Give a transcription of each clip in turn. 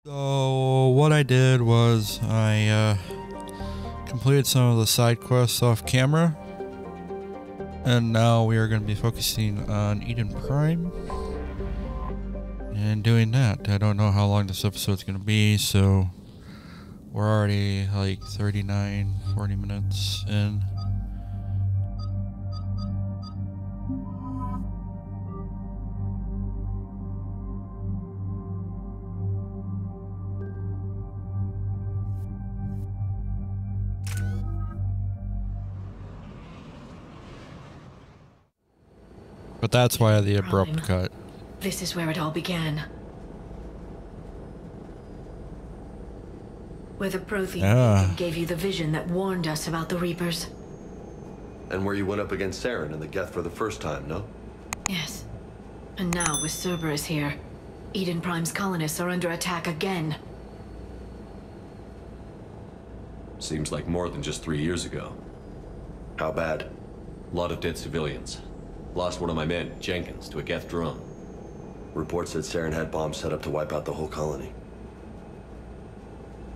So what I did was I completed some of the side quests off camera, and now we are going to be focusing on Eden Prime and doing that. I don't know how long this episode's going to be, so we're already like 40 minutes in. But that's why the abrupt cut. This is where it all began. Where the Prothean gave you the vision that warned us about the Reapers. And where you went up against Saren and the Geth for the first time, no? Yes. And now with Cerberus here, Eden Prime's colonists are under attack again. Seems like more than just 3 years ago. How bad? A lot of dead civilians. Lost one of my men, Jenkins, to a Geth drone. Reports said Saren had bombs set up to wipe out the whole colony.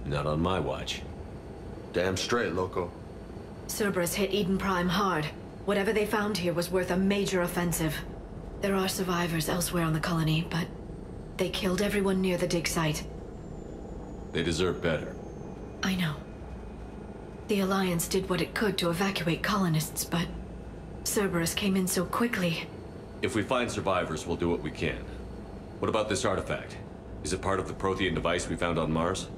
Not on my watch. Damn straight, loco. Cerberus hit Eden Prime hard. Whatever they found here was worth a major offensive. There are survivors elsewhere on the colony, but they killed everyone near the dig site. They deserve better. I know. The Alliance did what it could to evacuate colonists, but Cerberus came in so quickly. If we find survivors, we'll do what we can. What about this artifact? Is it part of the Prothean device we found on Mars?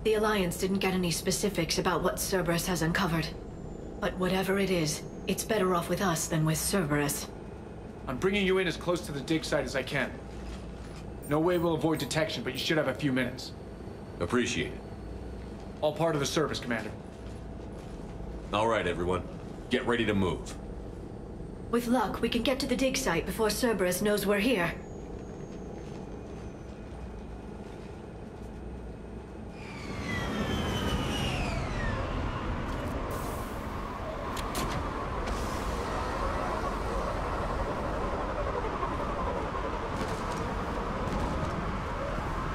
The Alliance didn't get any specifics about what Cerberus has uncovered. But whatever it is, it's better off with us than with Cerberus. I'm bringing you in as close to the dig site as I can. No way we'll avoid detection, but you should have a few minutes. Appreciate it. All part of the service, Commander. All right, everyone. Get ready to move. With luck, we can get to the dig site before Cerberus knows we're here.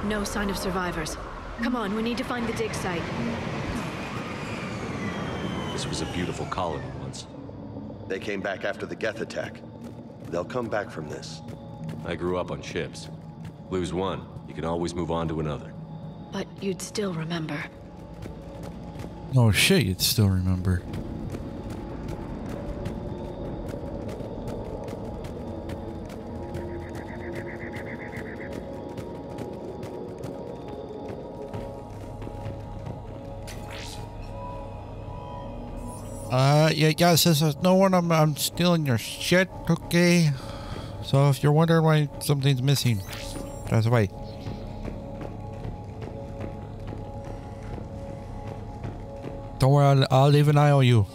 No sign of survivors. Come on, we need to find the dig site. This was a beautiful colony once. They came back after the Geth attack. They'll come back from this. I grew up on ships. Lose one, you can always move on to another. But you'd still remember. Oh shit, you'd still remember. Yeah, guys, this is no one. I'm stealing your shit, okay? So if you're wondering why something's missing, that's why. Don't worry, I'll leave an eye on you.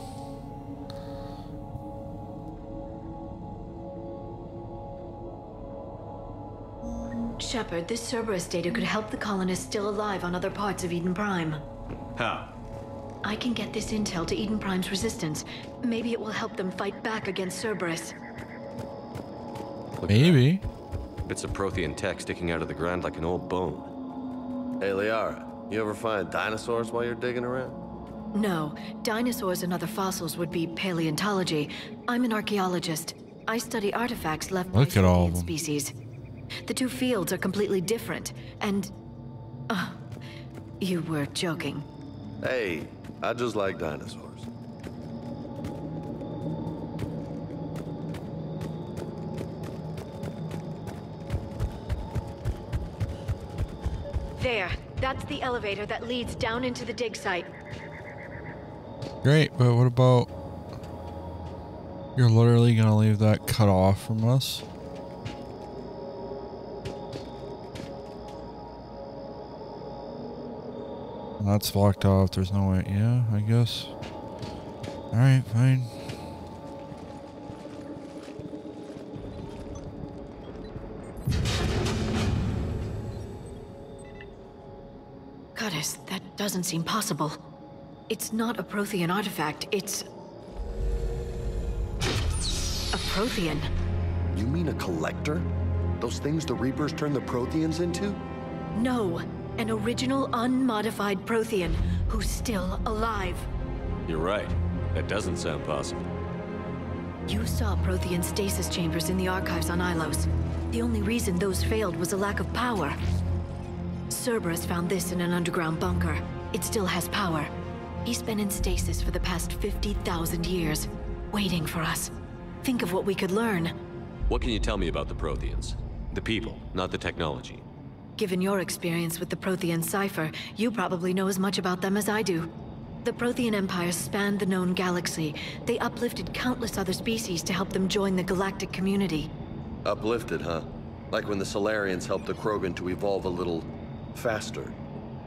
Shepard, this Cerberus data could help the colonists still alive on other parts of Eden Prime. How? I can get this intel to Eden Prime's resistance. Maybe it will help them fight back against Cerberus. Maybe. Bits of Prothean tech sticking out of the ground like an old bone. Hey, Liara, you ever find dinosaurs while you're digging around? No, dinosaurs and other fossils would be paleontology. I'm an archaeologist. I study artifacts left by sentient species. The two fields are completely different, and... you were joking. Hey, I just like dinosaurs. There, that's the elevator that leads down into the dig site. Great, but what about... You're literally gonna leave that cut off from us? That's blocked off, there's no way. Yeah, I guess. Alright, fine. Goddess, that doesn't seem possible. It's not a Prothean artifact, it's... a Prothean. You mean a collector? Those things the Reapers turn the Protheans into? No, An original, unmodified Prothean who's still alive. You're right. That doesn't sound possible. You saw Prothean stasis chambers in the archives on Ilos. The only reason those failed was a lack of power. Cerberus found this in an underground bunker. It still has power. He's been in stasis for the past 50,000 years, waiting for us. Think of what we could learn. What can you tell me about the Protheans? The people, not the technology. Given your experience with the Prothean cipher, you probably know as much about them as I do. The Prothean Empire spanned the known galaxy. They uplifted countless other species to help them join the galactic community. Uplifted, huh? Like when the Solarians helped the Krogan to evolve a little faster.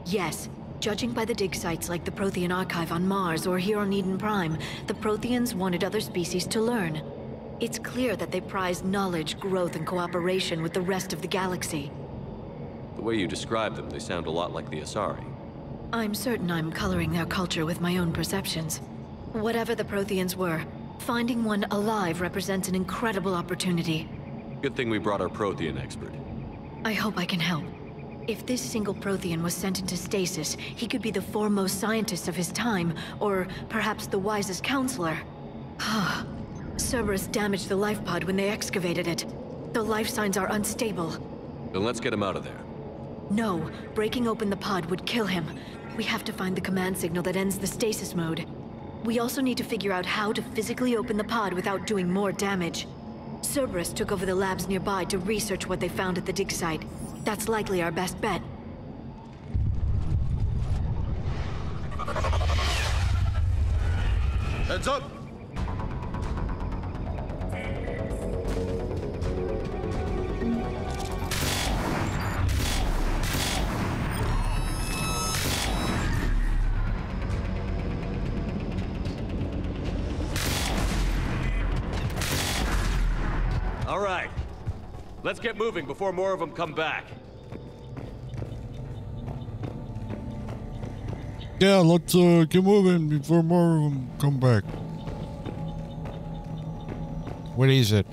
Yes. Judging by the dig sites like the Prothean Archive on Mars or here on Eden Prime, the Protheans wanted other species to learn. It's clear that they prize knowledge, growth, and cooperation with the rest of the galaxy. The way you describe them, they sound a lot like the Asari. I'm certain I'm coloring their culture with my own perceptions. Whatever the Protheans were, finding one alive represents an incredible opportunity. Good thing we brought our Prothean expert. I hope I can help. If this single Prothean was sent into stasis, he could be the foremost scientist of his time, or perhaps the wisest counselor. Cerberus damaged the life pod when they excavated it. The life signs are unstable. Then let's get him out of there. No, breaking open the pod would kill him. We have to find the command signal that ends the stasis mode. We also need to figure out how to physically open the pod without doing more damage. Cerberus took over the labs nearby to research what they found at the dig site. That's likely our best bet. Heads up! All right. Let's get moving before more of them come back. Yeah, let's get moving before more of them come back. What is it?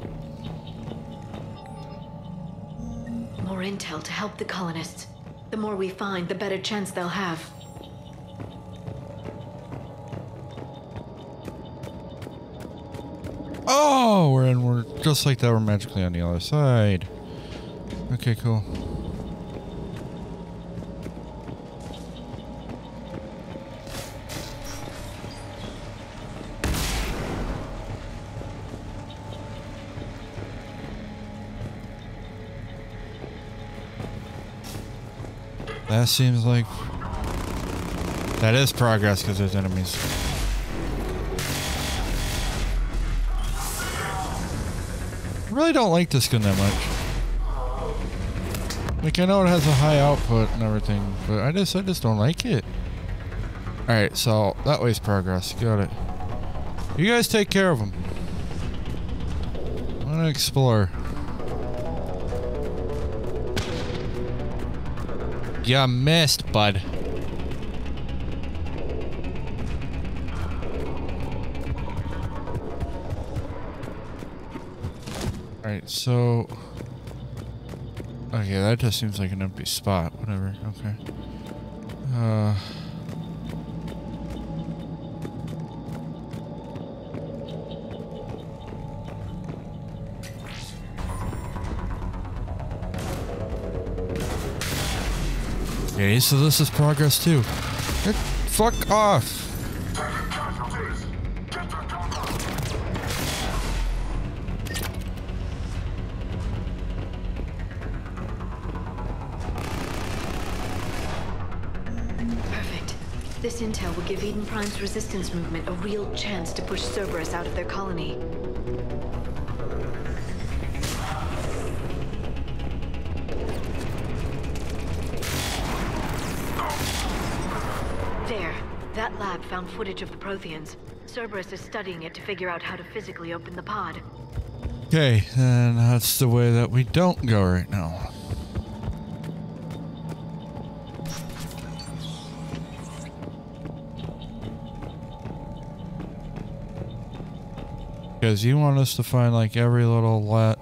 More intel to help the colonists. The more we find, the better chance they'll have. Oh, we're just like that. We're magically on the other side. Okay, cool. That seems like that is progress because there's enemies. I really don't like this gun that much. Like, I know it has a high output and everything, but I just don't like it. Alright, so that way's progress. Got it. You guys take care of them. I want to explore. You missed, bud. Alright, so... Okay, that just seems like an empty spot. Whatever, okay. Okay, so this is progress too. Get fuck off! Perfect. This intel will give Eden Prime's resistance movement a real chance to push Cerberus out of their colony. There. That lab found footage of the Protheans. Cerberus is studying it to figure out how to physically open the pod. Okay, then that's the way that we don't go right now. Because you want us to find like every little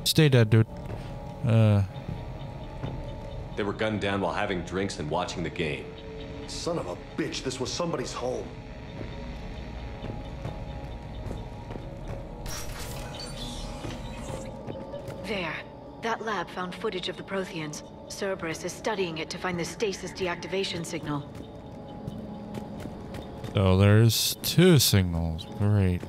Stay dead, dude. They were gunned down while having drinks and watching the game. Son of a bitch, this was somebody's home. There. That lab found footage of the Protheans. Cerberus is studying it to find the stasis deactivation signal. So there's 2 signals. Great.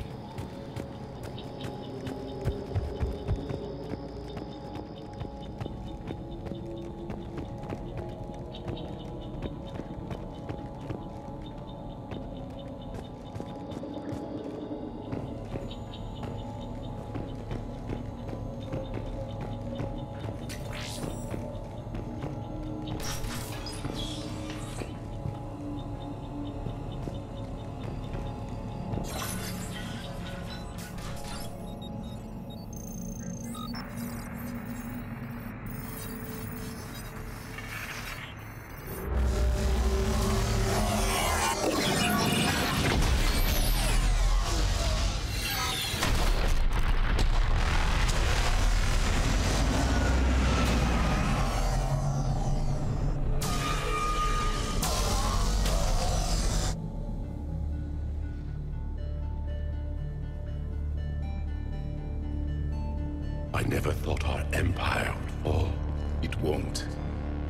I never thought our empire would fall. It won't.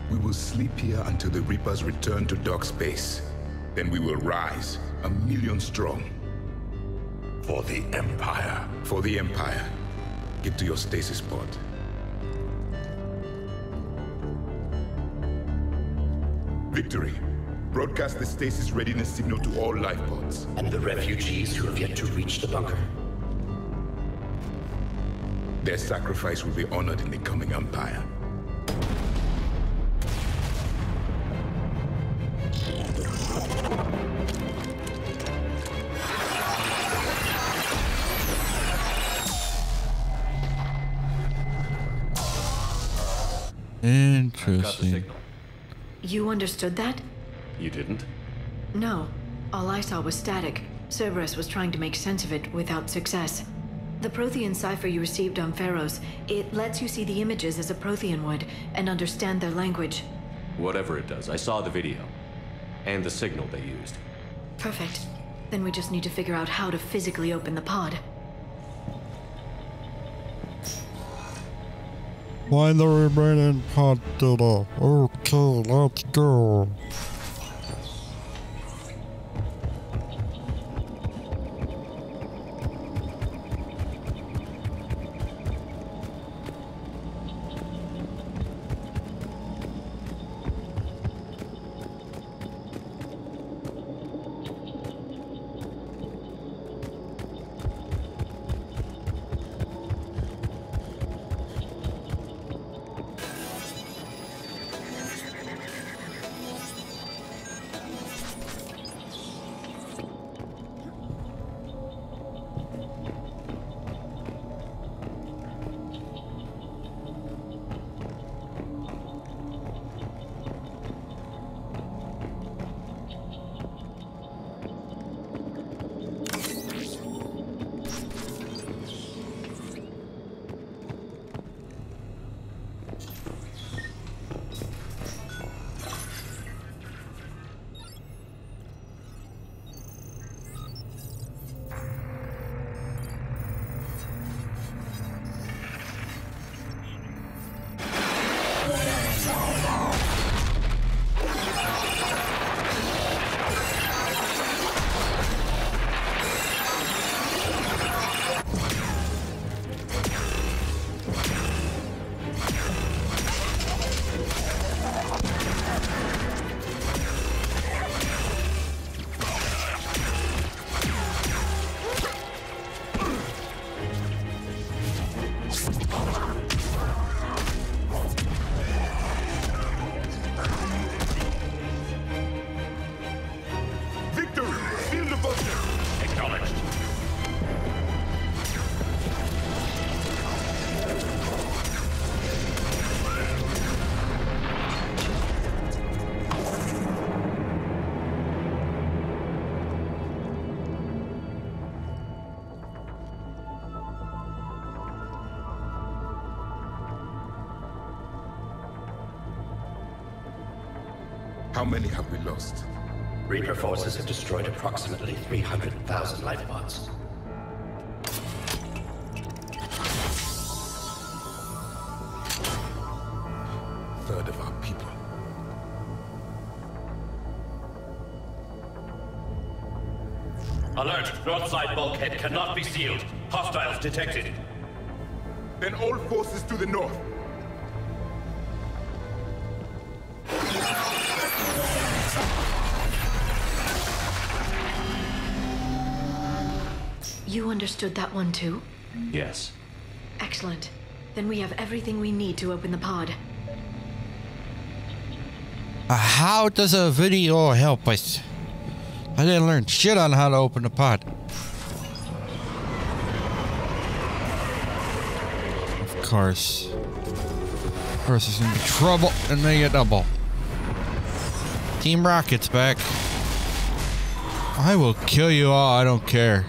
We will sleep here until the Reapers return to dark space. Then we will rise, 1,000,000 strong. For the Empire. For the Empire. Get to your stasis pod. Victory. Broadcast the stasis readiness signal to all life pods. And the refugees who have yet to reach the bunker. Their sacrifice will be honored in the coming Empire. Interesting. You understood that? You didn't? No. All I saw was static. Cerberus was trying to make sense of it without success. The Prothean cipher you received on Pharaohs, it lets you see the images as a Prothean would, and understand their language. Whatever it does, I saw the video. And the signal they used. Perfect. Then we just need to figure out how to physically open the pod. Find the remaining pod data. Okay, let's go. How many have we lost? Reaper forces have destroyed approximately 300,000 life pods. Third of our people. Alert! North side bulkhead cannot be sealed. Hostiles detected. Then all forces to the north. You understood that one too? Yes. Excellent. Then we have everything we need to open the pod. How does a video help us? I didn't learn shit on how to open the pod. Of course. Of course there's gonna be trouble and they get double. Team Rocket's back. I will kill you all, I don't care.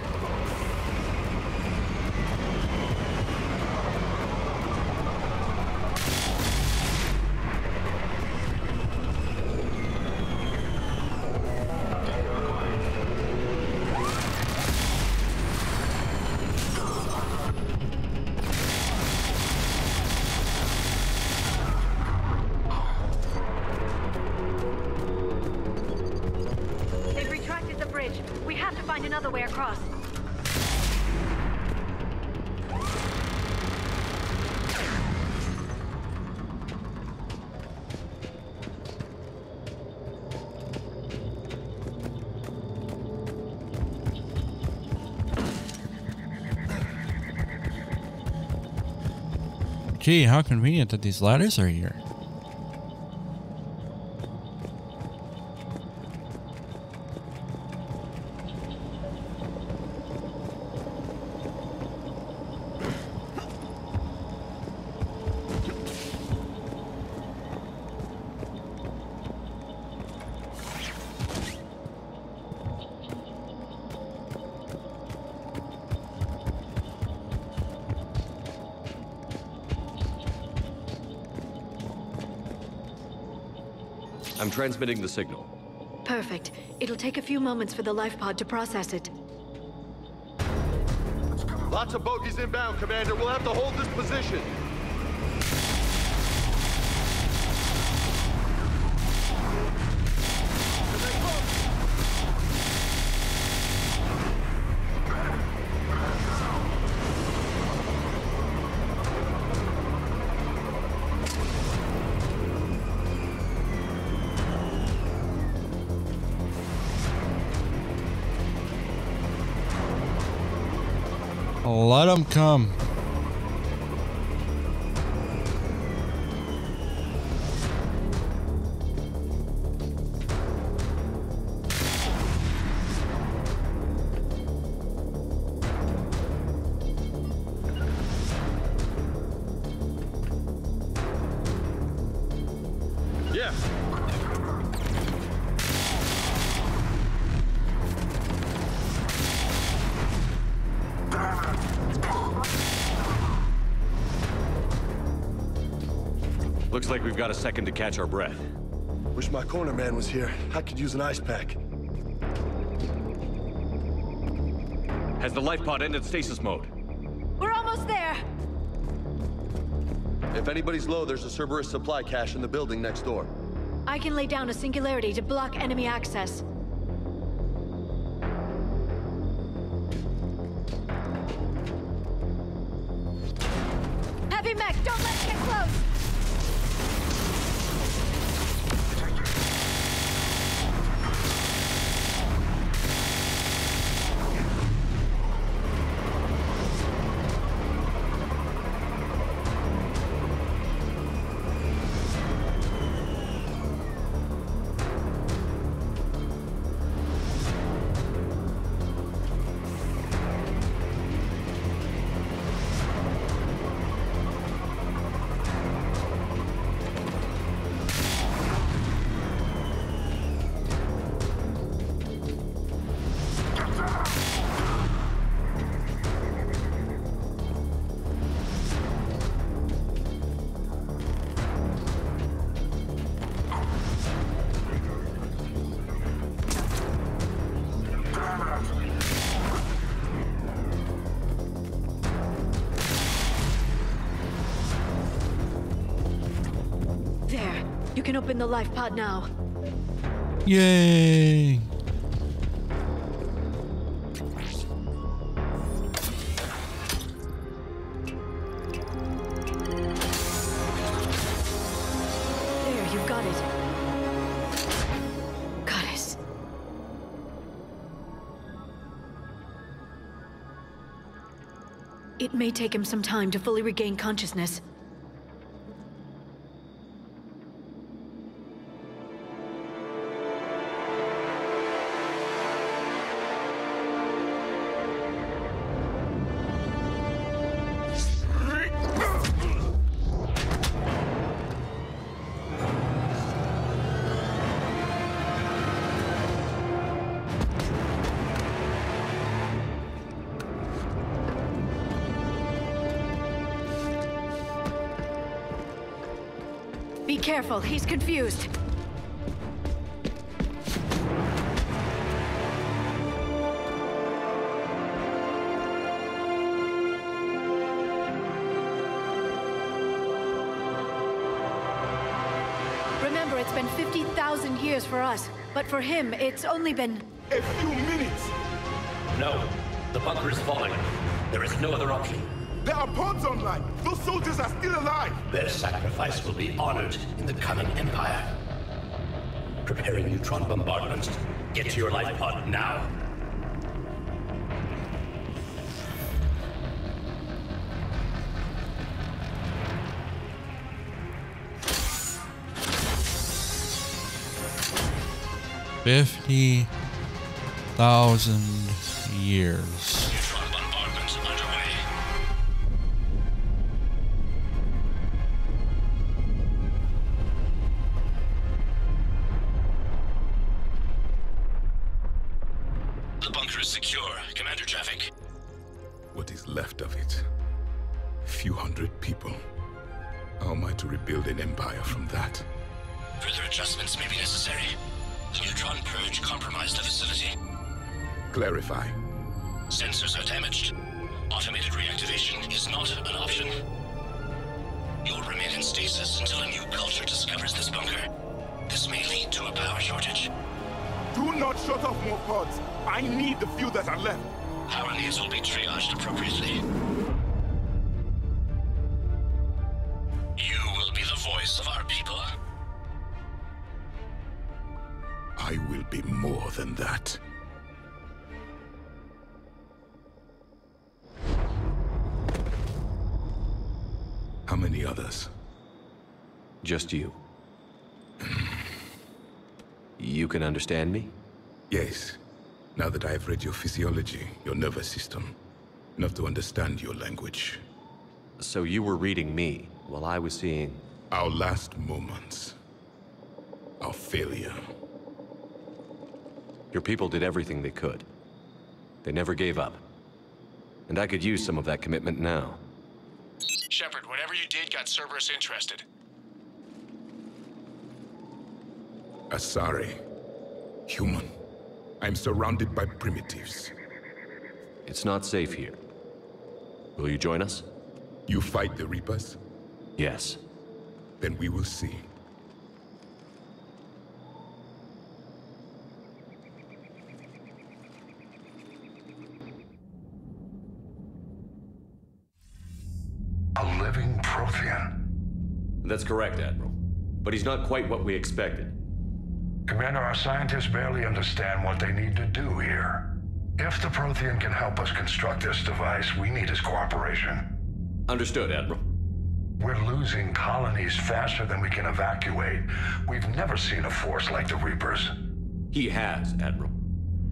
Gee, how convenient that these ladders are here. I'm transmitting the signal. Perfect. It'll take a few moments for the life pod to process it. Lots of bogies inbound, Commander. We'll have to hold this position. Let them come. Yeah. Looks like we've got a second to catch our breath. Wish my corner man was here. I could use an ice pack. Has the life pod ended stasis mode? We're almost there! If anybody's low, there's a Cerberus supply cache in the building next door. I can lay down a singularity to block enemy access. Heavy mech, don't let it get close! You can open the life pod now. Yay! There, you've got it. Goddess. It may take him some time to fully regain consciousness. Be careful, he's confused. Remember, it's been 50,000 years for us, but for him, it's only been... A few minutes! No, the bunker is falling. There is no other option. There are pods online! Those soldiers are still alive! Their sacrifice will be honored in the coming Empire. Preparing neutron bombardment. Get to your life pod now. $50,000 years. Neutron bombardment underway. The bunker is secure. Commander Traffic. What is left of it? A few hundred people. How am I to rebuild an empire from that? Further adjustments may be necessary. The neutron purge compromised the facility. Clarify. Sensors are damaged. Automated reactivation is not an option. You'll remain in stasis until a new culture discovers this bunker. This may lead to a power shortage. Do not shut off more pods. I need the few that are left. Power needs will be triaged appropriately. You will be the voice of our people. I will be more than that. How many others? Just you. You can understand me? Yes. Now that I have read your physiology, your nervous system, enough to understand your language. So you were reading me while I was seeing... Our last moments. Our failure. Your people did everything they could. They never gave up. And I could use some of that commitment now. Shepard, whatever you did got Cerberus interested. Asari. Human. I'm surrounded by primitives. It's not safe here. Will you join us? You fight the Reapers? Yes. Then we will see. A living Prothean. That's correct, Admiral. But he's not quite what we expected. Commander, our scientists barely understand what they need to do here. If the Prothean can help us construct this device, we need his cooperation. Understood, Admiral. We're losing colonies faster than we can evacuate. We've never seen a force like the Reapers. He has, Admiral.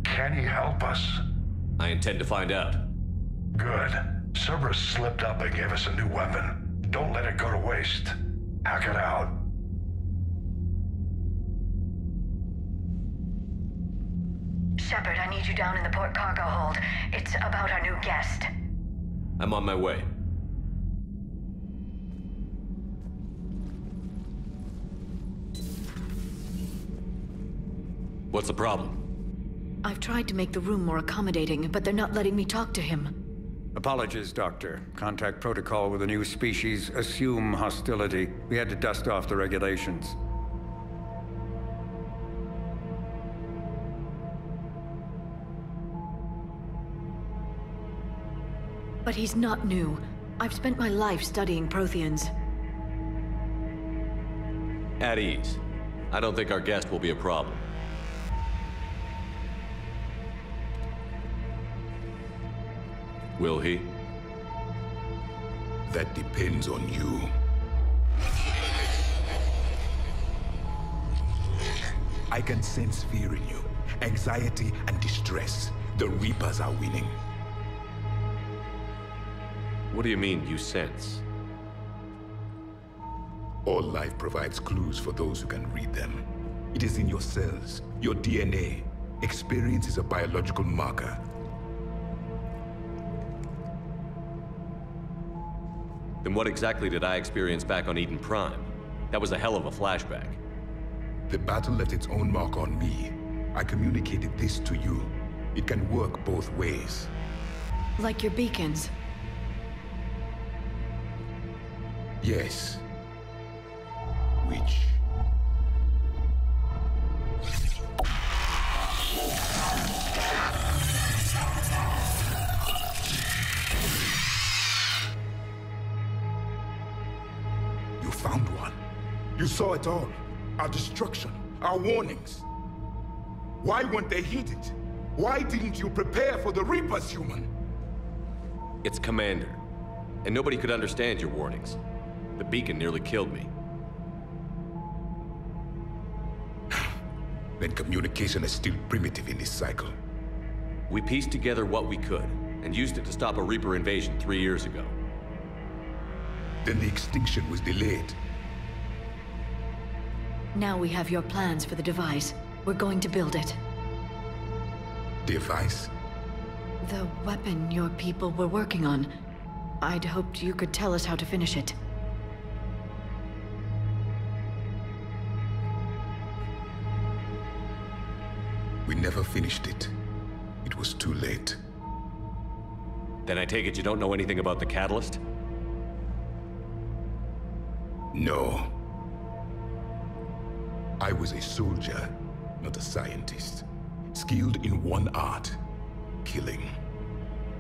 Can he help us? I intend to find out. Good. Cerberus slipped up and gave us a new weapon. Don't let it go to waste. Hack it out. Shepard, I need you down in the port cargo hold. It's about our new guest. I'm on my way. What's the problem? I've tried to make the room more accommodating, but they're not letting me talk to him. Apologies, Doctor. Contact protocol with a new species. Assume hostility. We had to dust off the regulations. But he's not new. I've spent my life studying Protheans. At ease. I don't think our guest will be a problem. Will he? That depends on you. I can sense fear in you, anxiety and distress. The Reapers are winning. What do you mean, you sense? All life provides clues for those who can read them. It is in your cells, your DNA. Experience is a biological marker. Then what exactly did I experience back on Eden Prime? That was a hell of a flashback. The battle left its own mark on me. I communicated this to you. It can work both ways. Like your beacons? Yes. Which? You found one. You saw it all. Our destruction, our warnings. Why weren't they heeded? Why didn't you prepare for the Reapers, human? It's Commander. And nobody could understand your warnings. The beacon nearly killed me. Then communication is still primitive in this cycle. We pieced together what we could, and used it to stop a Reaper invasion 3 years ago. Then the extinction was delayed. Now we have your plans for the device. We're going to build it. Device? The weapon your people were working on. I'd hoped you could tell us how to finish it. We never finished it. It was too late. Then I take it you don't know anything about the catalyst? No. I was a soldier, not a scientist. Skilled in one art, killing.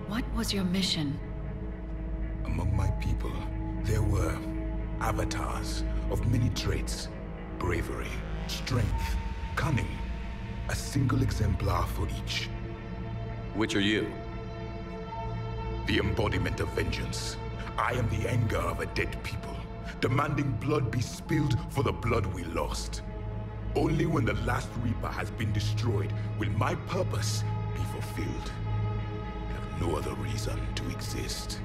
What was your mission? Among my people, there were avatars of many traits. Bravery, strength, cunning. A single exemplar for each. Which are you? The embodiment of vengeance. I am the anger of a dead people, demanding blood be spilled for the blood we lost. Only when the last Reaper has been destroyed will my purpose be fulfilled. I have no other reason to exist.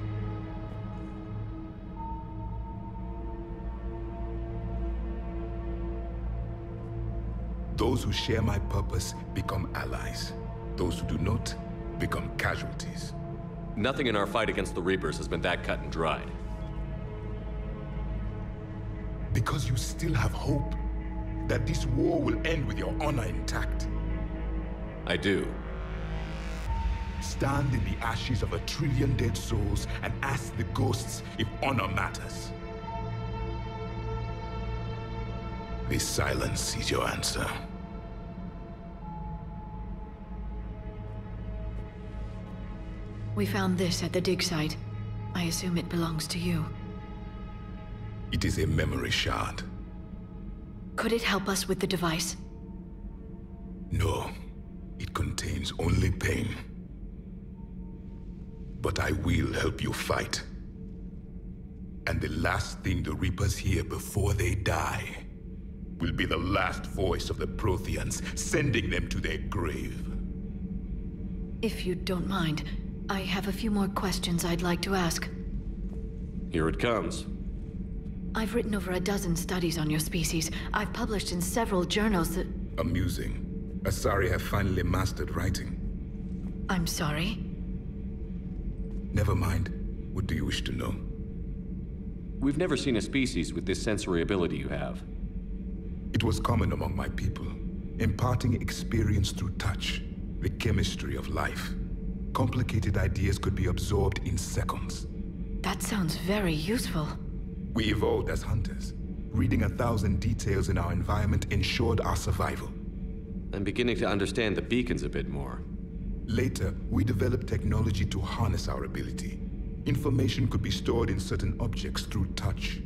Those who share my purpose become allies. Those who do not become casualties. Nothing in our fight against the Reapers has been that cut and dried. Because you still have hope that this war will end with your honor intact. I do. Stand in the ashes of 1 trillion dead souls and ask the ghosts if honor matters. This silence is your answer. We found this at the dig site. I assume it belongs to you. It is a memory shard. Could it help us with the device? No. It contains only pain. But I will help you fight. And the last thing the Reapers hear before they die will be the last voice of the Protheans, sending them to their grave. If you don't mind, I have a few more questions I'd like to ask. Here it comes. I've written over a dozen studies on your species. I've published in several journals that... Amusing. Asari have finally mastered writing. I'm sorry? Never mind. What do you wish to know? We've never seen a species with this sensory ability you have. It was common among my people, imparting experience through touch, the chemistry of life. Complicated ideas could be absorbed in seconds. That sounds very useful. We evolved as hunters. Reading 1,000 details in our environment ensured our survival. I'm beginning to understand the beacons a bit more. Later, we developed technology to harness our ability. Information could be stored in certain objects through touch.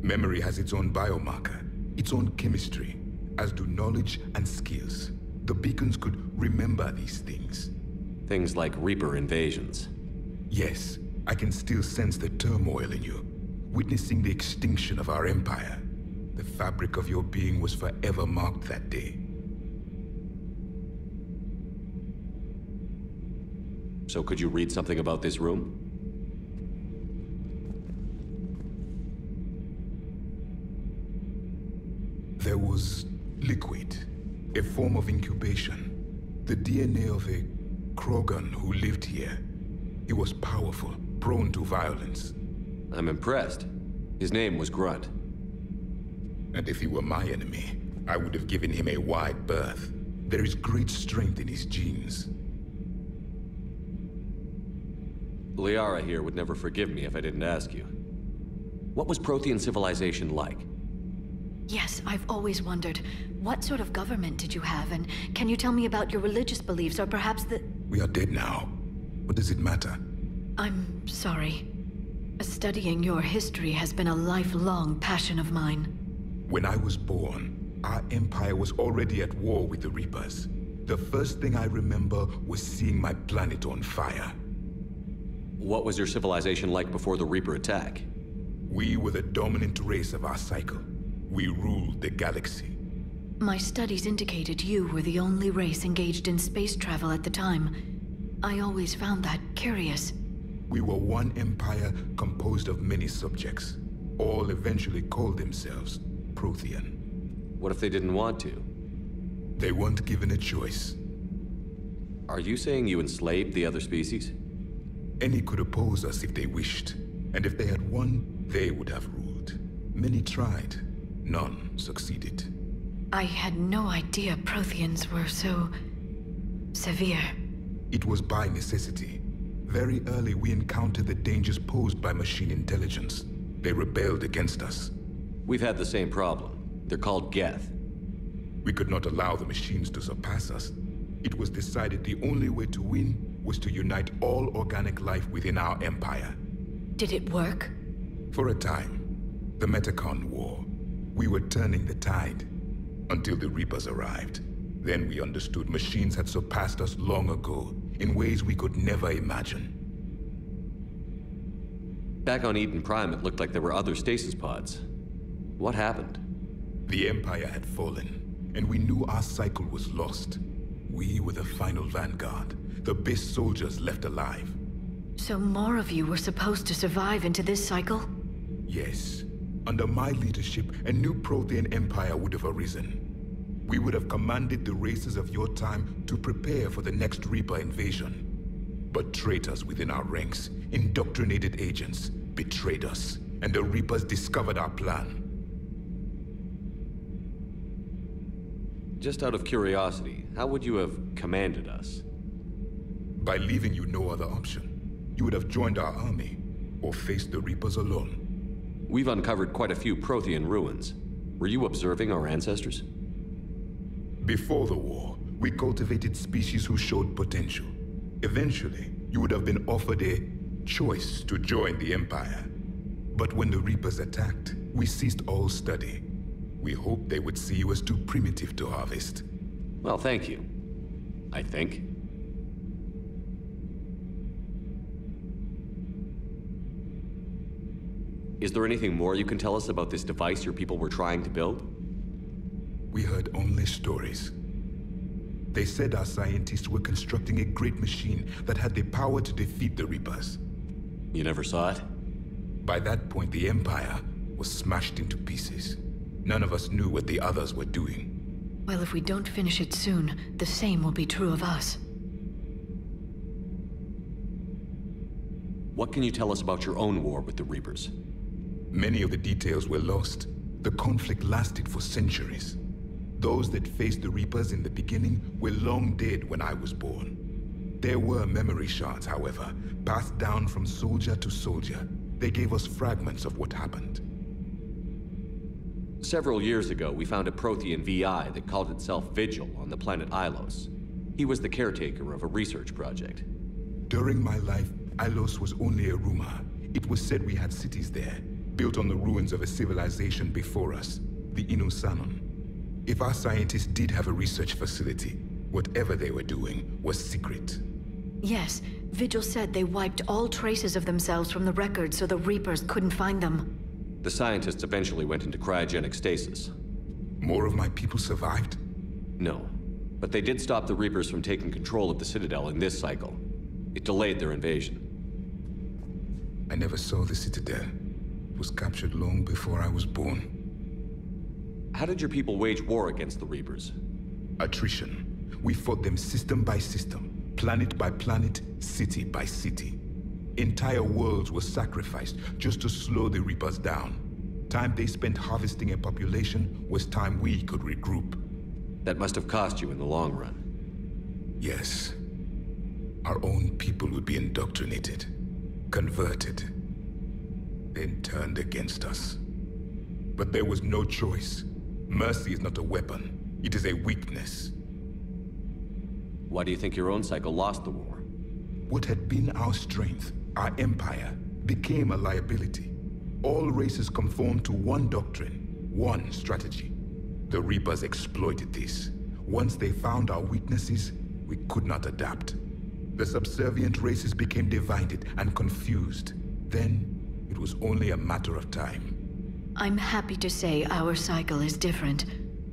Memory has its own biomarker, its own chemistry, as do knowledge and skills. The beacons could remember these things. Things like Reaper invasions. Yes, I can still sense the turmoil in you, witnessing the extinction of our empire. The fabric of your being was forever marked that day. So could you read something about this room? There was liquid, a form of incubation. The DNA of a Krogan who lived here. He was powerful, prone to violence. I'm impressed. His name was Grunt. And if he were my enemy, I would have given him a wide berth. There is great strength in his genes. Liara here would never forgive me if I didn't ask you. What was Prothean civilization like? Yes, I've always wondered, what sort of government did you have, and can you tell me about your religious beliefs, or perhaps the... We are dead now. What does it matter? I'm sorry. Studying your history has been a lifelong passion of mine. When I was born, our empire was already at war with the Reapers. The first thing I remember was seeing my planet on fire. What was your civilization like before the Reaper attack? We were the dominant race of our cycle. We ruled the galaxy. My studies indicated you were the only race engaged in space travel at the time. I always found that curious. We were one empire composed of many subjects. All eventually called themselves Prothean. What if they didn't want to? They weren't given a choice. Are you saying you enslaved the other species? Any could oppose us if they wished. And if they had won, they would have ruled. Many tried. None succeeded. I had no idea Protheans were so... severe. It was by necessity. Very early we encountered the dangers posed by machine intelligence. They rebelled against us. We've had the same problem. They're called Geth. We could not allow the machines to surpass us. It was decided the only way to win was to unite all organic life within our empire. Did it work? For a time. The Metacon War. We were turning the tide. Until the Reapers arrived. Then we understood machines had surpassed us long ago, in ways we could never imagine. Back on Eden Prime, it looked like there were other stasis pods. What happened? The Empire had fallen, and we knew our cycle was lost. We were the final vanguard, the best soldiers left alive. So more of you were supposed to survive into this cycle? Yes. Under my leadership, a new Prothean empire would have arisen. We would have commanded the races of your time to prepare for the next Reaper invasion. But traitors within our ranks, indoctrinated agents, betrayed us, and the Reapers discovered our plan. Just out of curiosity, how would you have commanded us? By leaving you no other option. You would have joined our army, or faced the Reapers alone. We've uncovered quite a few Prothean ruins. Were you observing our ancestors? Before the war, we cultivated species who showed potential. Eventually, you would have been offered a choice to join the Empire. But when the Reapers attacked, we ceased all study. We hoped they would see you as too primitive to harvest. Well, thank you. I think. Is there anything more you can tell us about this device your people were trying to build? We heard only stories. They said our scientists were constructing a great machine that had the power to defeat the Reapers. You never saw it? By that point, the Empire was smashed into pieces. None of us knew what the others were doing. Well, if we don't finish it soon, the same will be true of us. What can you tell us about your own war with the Reapers? Many of the details were lost. The conflict lasted for centuries. Those that faced the Reapers in the beginning were long dead when I was born. There were memory shards, however, passed down from soldier to soldier. They gave us fragments of what happened. Several years ago, we found a Prothean VI that called itself Vigil on the planet Ilos. He was the caretaker of a research project. During my life, Ilos was only a rumor. It was said we had cities there, built on the ruins of a civilization before us, the Inosanon. If our scientists did have a research facility, whatever they were doing was secret. Yes, Vigil said they wiped all traces of themselves from the records so the Reapers couldn't find them. The scientists eventually went into cryogenic stasis. More of my people survived? No, but they did stop the Reapers from taking control of the Citadel in this cycle. It delayed their invasion. I never saw the Citadel. It was captured long before I was born. How did your people wage war against the Reapers? Attrition. We fought them system by system, planet by planet, city by city. Entire worlds were sacrificed just to slow the Reapers down. Time they spent harvesting a population was time we could regroup. That must have cost you in the long run. Yes. Our own people would be indoctrinated, converted, then turned against us. But there was no choice. Mercy is not a weapon. It is a weakness. Why do you think your own cycle lost the war? What had been our strength, our empire, became a liability. All races conformed to one doctrine, one strategy. The Reapers exploited this. Once they found our weaknesses, we could not adapt. The subservient races became divided and confused. Then, it was only a matter of time. I'm happy to say our cycle is different.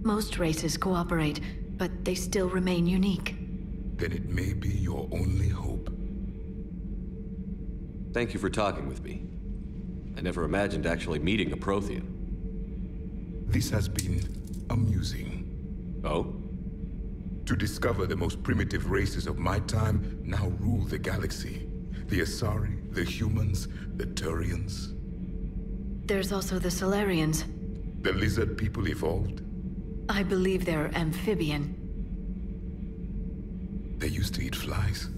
Most races cooperate, but they still remain unique. Then it may be your only hope. Thank you for talking with me. I never imagined actually meeting a Prothean. This has been amusing. Oh? To discover the most primitive races of my time now rule the galaxy. The Asari, the humans, the Turians. There's also the Solarians. The lizard people evolved? I believe they're amphibian. They used to eat flies.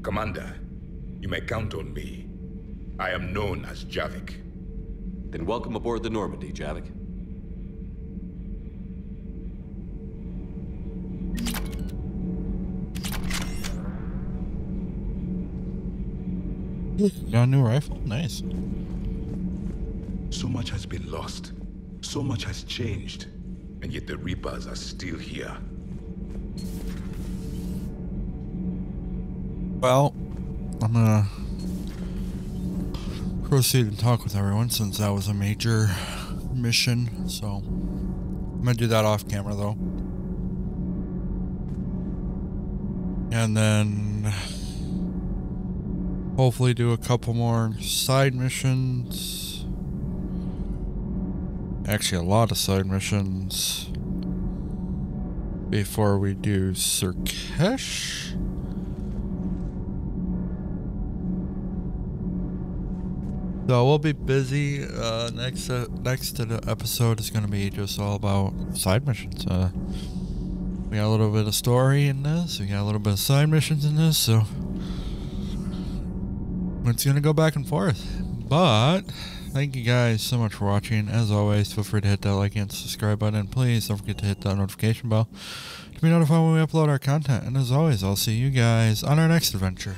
Commander, you may count on me. I am known as Javik. Then welcome aboard the Normandy, Javik. Got a new rifle? Nice. So much has been lost. So much has changed. And yet the Reapers are still here. Well, I'm gonna proceed and talk with everyone since that was a major mission. So I'm gonna do that off camera though. And then hopefully do a couple more side missions. Actually, a lot of side missions before we do Surkesh. So we'll be busy. Next episode is going to be just all about side missions. We got a little bit of story in this. We got a little bit of side missions in this. So it's going to go back and forth. But thank you guys so much for watching. As always, feel free to hit that like and subscribe button. Please don't forget to hit that notification bell to be notified when we upload our content. And as always, I'll see you guys on our next adventure.